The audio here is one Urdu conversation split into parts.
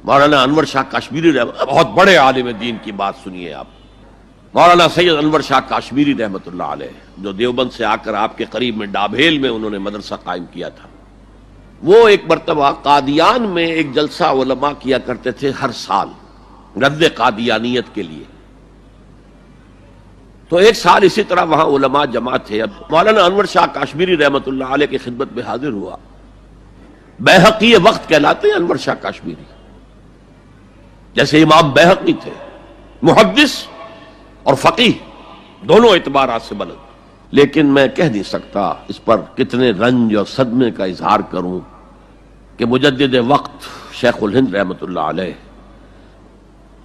مولانا انور شاہ کاشمیری بہت بڑے عالم دین کی بات سنیے آپ. مولانا سید انور شاہ کاشمیری رحمۃ اللہ علیہ جو دیوبند سے آ کر آپ کے قریب میں ڈابھیل میں انہوں نے مدرسہ قائم کیا تھا، وہ ایک مرتبہ قادیان میں ایک جلسہ علماء کیا کرتے تھے ہر سال رد قادیانیت کے لیے. تو ایک سال اسی طرح وہاں علماء جمع تھے. اب مولانا انور شاہ کاشمیری رحمۃ اللہ علیہ کی خدمت میں حاضر ہوا. بیہقی وقت کہلاتے ہیں انور شاہ کاشمیری، جیسے امام بیہقی تھے، محدث اور فقیہ دونوں اعتبارات سے بلند. لیکن میں کہہ نہیں سکتا اس پر کتنے رنج اور صدمے کا اظہار کروں کہ مجدد وقت شیخ الہند رحمۃ اللہ علیہ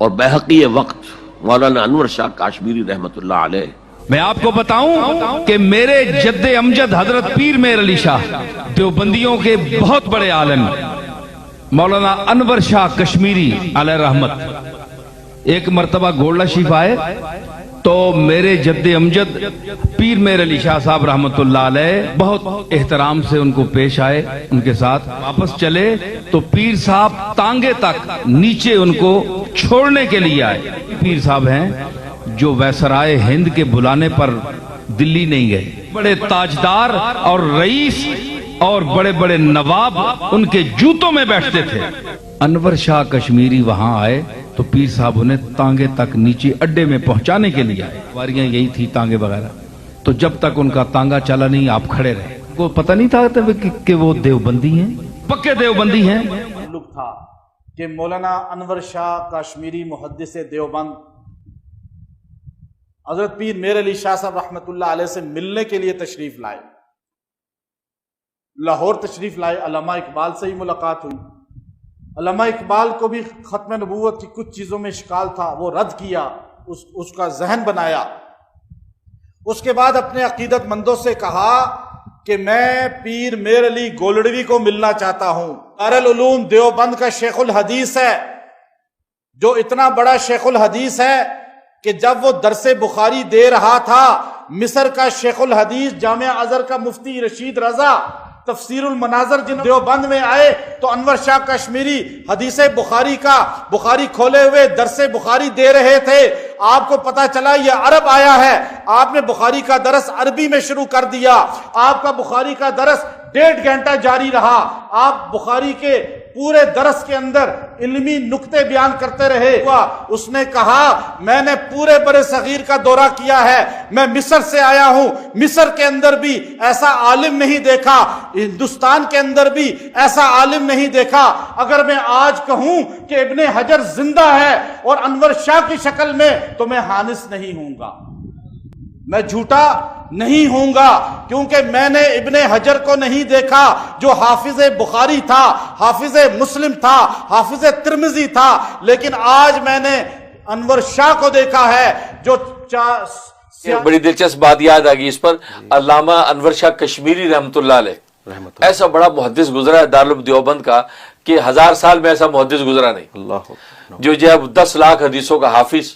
اور بیہقی وقت مولانا انور شاہ کاشمیری رحمۃ اللہ علیہ. میں آپ کو بتاؤں کہ میرے جد امجد حضرت پیر میر علی شاہ دیوبندیوں کے بہت بڑے عالم مولانا انور شاہ کشمیری علیہ رحمت ایک مرتبہ گولڈا شریف آئے تو میرے جد امجد پیر میر علی شاہ صاحب رحمت اللہ علیہ بہت احترام سے ان کو پیش آئے. ان کے ساتھ واپس چلے تو پیر صاحب تانگے تک نیچے ان کو چھوڑنے کے لیے آئے. پیر صاحب ہیں جو ویسرائے ہند کے بلانے پر دلی نہیں گئے. بڑے تاجدار اور رئیس اور بڑے بڑے نواب ان کے جوتوں میں بیٹھتے تھے. انور شاہ کشمیری وہاں آئے تو پیر صاحب انہیں تانگے تک نیچے اڈے میں پہنچانے کے لیے آئے. واریاں یہی تھی تانگے وغیرہ. تو جب تک ان کا تانگا چلا نہیں آپ کھڑے رہے. کو پتہ نہیں تھا کہ وہ دیوبندی ہیں، پکے دیوبندی ہیں. تعلق تھا کہ مولانا انور شاہ کاشمیری محدث دیوبند حضرت پیر میر علی شاہ صاحب رحمۃ اللہ علیہ سے ملنے کے لیے تشریف لائے. لاہور تشریف لائے. علامہ اقبال سے ہی ملاقات ہوئی. علامہ اقبال کو بھی ختم نبوت کی کچھ چیزوں میں اشکال تھا، وہ رد کیا، اس کا ذہن بنایا. اس کے بعد اپنے عقیدت مندوں سے کہا کہ میں پیر میر علی گولڑوی کو ملنا چاہتا ہوں. دارالعلوم دیوبند کا شیخ الحدیث ہے، جو اتنا بڑا شیخ الحدیث ہے کہ جب وہ درس بخاری دے رہا تھا، مصر کا شیخ الحدیث جامعہ ازہر کا مفتی رشید رضا تفسیر المناظر جن دیوبند میں آئے تو انور شاہ کشمیری حدیث بخاری کا بخاری کھولے ہوئے درس بخاری دے رہے تھے. آپ کو پتا چلا یہ عرب آیا ہے، آپ نے بخاری کا درس عربی میں شروع کر دیا. آپ کا بخاری کا درس 1.5 گھنٹہ جاری رہا. آپ بخاری کے پورے درس کے اندر علمی نکتے بیان کرتے رہے. اس نے کہا میں نے پورے برِ صغیر کا دورہ کیا ہے، میں مصر سے آیا ہوں، مصر کے اندر بھی ایسا عالم نہیں دیکھا، ہندوستان کے اندر بھی ایسا عالم نہیں دیکھا. اگر میں آج کہوں کہ ابن حجر زندہ ہے اور انور شاہ کی شکل میں تو میں حانث نہیں ہوں گا، میں جھوٹا نہیں ہوں گا، کیونکہ میں نے ابن حجر کو نہیں دیکھا جو حافظ بخاری تھا، حافظ مسلم تھا، حافظ ترمذی تھا، لیکن آج میں نے انور شاہ کو دیکھا ہے جو بڑی دلچسپ بات یاد آ گئی اس پر. علامہ انور شاہ کشمیری رحمۃ اللہ علیہ ایسا بڑا محدث گزرا ہے دارالعلوم دیوبند کا کہ 1000 سال میں ایسا محدث گزرا نہیں جو جب 10 لاکھ حدیثوں کا حافظ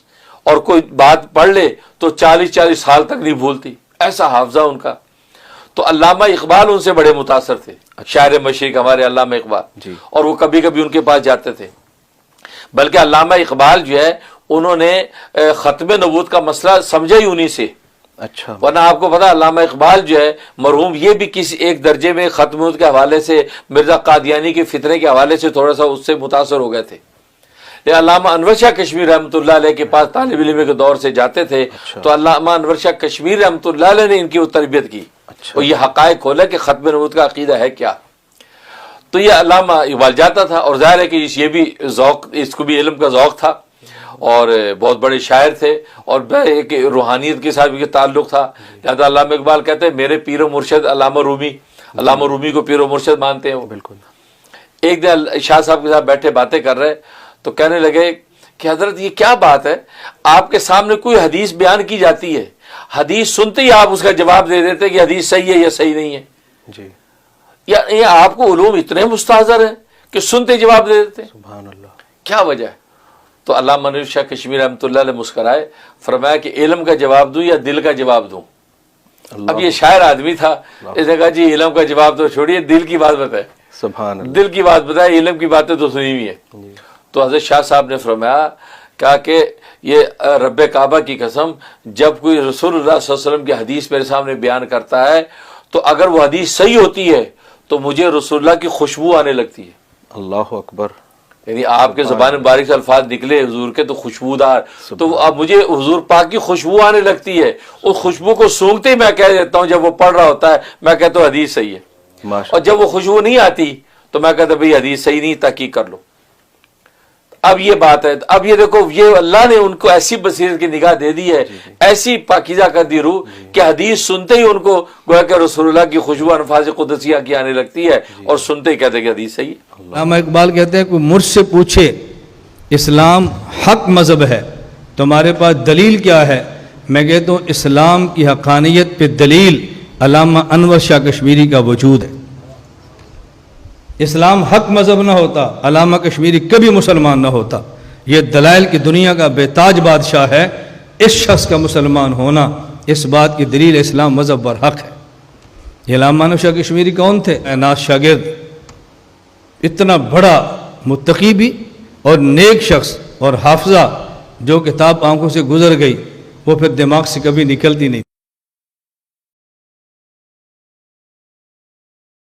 اور کوئی بات پڑھ لے تو 40 سال تک نہیں بھولتی، ایسا حافظہ ان کا. تو علامہ اقبال ان سے بڑے متاثر تھے، شاعر مشرق ہمارے علامہ اقبال، اور وہ کبھی کبھی ان کے پاس جاتے تھے. بلکہ علامہ اقبال جو ہے انہوں نے ختم نبوت کا مسئلہ سمجھا ہی انہی سے. اچھا، ورنہ آپ کو پتا علامہ اقبال جو ہے مرحوم یہ بھی کسی ایک درجے میں ختم نبوت کے حوالے سے مرزا قادیانی کے فتنے کے حوالے سے تھوڑا سا اس سے متاثر ہو گئے تھے. علامہ انور شاہ کشمیر رحمۃ اللہ علیہ کے پاس طالب علم کے دور سے جاتے تھے. تو علامہ انور شاہ کشمیر رحمۃ اللہ علیہ نے ان کی وہ تربیت کی اور یہ حقائق کھولا کہ ختم نبوت کا عقیدہ ہے کیا. تو یہ علامہ اقبال جاتا تھا، اور ظاہر ہے کہ یہ بھی ذوق، اس کو بھی علم کا ذوق تھا اور بہت بڑے شاعر تھے اور ایک روحانیت کے ساتھ بھی تعلق تھا. لہٰذا علامہ اقبال کہتے ہیں میرے پیر و مرشد علامہ رومی کو پیر و مرشد مانتے ہیں وہ. بالکل. ایک دن شاہ صاحب کے ساتھ بیٹھے باتیں کر رہے تو کہنے لگے کہ حضرت یہ کیا بات ہے، آپ کے سامنے کوئی حدیث بیان کی جاتی ہے، حدیث سنتے ہی آپ اس کا جواب دے دیتے کہ حدیث صحیح ہے یا صحیح نہیں ہے. جی، یا آپ کو علوم اتنے مستحضر ہیں کہ سنتے جواب دے دیتے. سبحان اللہ، کیا وجہ ہے؟ تو علامہ انور شاہ کشمیر رحمۃ اللہ علیہ مسکرائے، فرمایا کہ علم کا جواب دوں یا دل کا جواب دوں. اب یہ شاعر آدمی تھا، اس نے کہا جی علم کا جواب تو چھوڑیے، دل کی بات بتائے. سبحان اللہ، دل کی بات بتائے، علم کی باتیں تو سنی ہوئی ہے. تو حضرت شاہ صاحب نے فرمایا کہا کہ یہ رب کعبہ کی قسم، جب کوئی رسول اللہ صلی اللہ علیہ وسلم کی حدیث میرے سامنے بیان کرتا ہے تو اگر وہ حدیث صحیح ہوتی ہے تو مجھے رسول اللہ کی خوشبو آنے لگتی ہے. اللہ اکبر. یعنی آپ کے زبان مبارک سے الفاظ نکلے حضور کے تو خوشبودار، تو اب مجھے حضور پاک کی خوشبو آنے لگتی ہے. اس خوشبو کو سونگتے ہی میں کہہ دیتا ہوں، جب وہ پڑھ رہا ہوتا ہے میں کہتا ہوں حدیث صحیح ہے، اور جب وہ خوشبو نہیں آتی تو میں کہتا بھئی حدیث صحیح نہیں، تحقیق کر لو. اب یہ بات ہے، اب یہ دیکھو، یہ اللہ نے ان کو ایسی بصیرت کی نگاہ دے دی ہے، ایسی پاکیزہ کر دی روح کہ حدیث سنتے ہی ان کو گویا کہ رسول اللہ کی خوشبو انفاظ قدسیہ کی آنے لگتی ہے، اور سنتے ہی کہتے ہیں کہ حدیث صحیح ہے. علامہ اقبال کہتے ہیں کوئی مجھ سے پوچھے اسلام حق مذہب ہے تمہارے پاس دلیل کیا ہے، میں کہتا ہوں اسلام کی حقانیت پہ دلیل علامہ انور شاہ کشمیری کا وجود ہے. اسلام حق مذہب نہ ہوتا علامہ کشمیری کبھی مسلمان نہ ہوتا. یہ دلائل کی دنیا کا بے تاج بادشاہ ہے. اس شخص کا مسلمان ہونا اس بات کی دلیل اسلام مذہب پر حق ہے. یہ علامہ انور شاہ کشمیری کون تھے؟ ناز شاگرد، اتنا بڑا متقی بھی اور نیک شخص اور حافظہ، جو کتاب آنکھوں سے گزر گئی وہ پھر دماغ سے کبھی نکلتی نہیں.